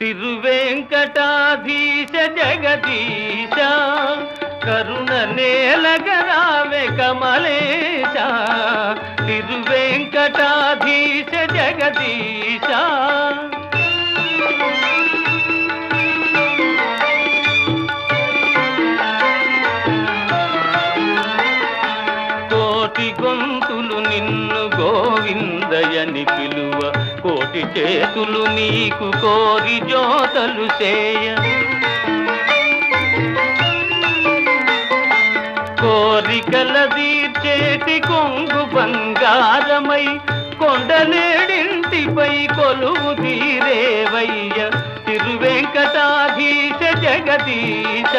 తిరువేంకటాధీశ జగదీశ కరుణ నేలగరావే కమలేశ. తిరువేంకటాధీశ జగదీశ కోటి గొంతులు నిన్ను గోవిందయని పిలువ, కోటి చేతులు నీకు కోరి జోతలు చేయ. కోరికల తీర్చేటి కొంగు బంగారమై కొండలేడింటిపై కొలువు తీరేవయ్య. తిరువేంకటాధీశ జగదీశ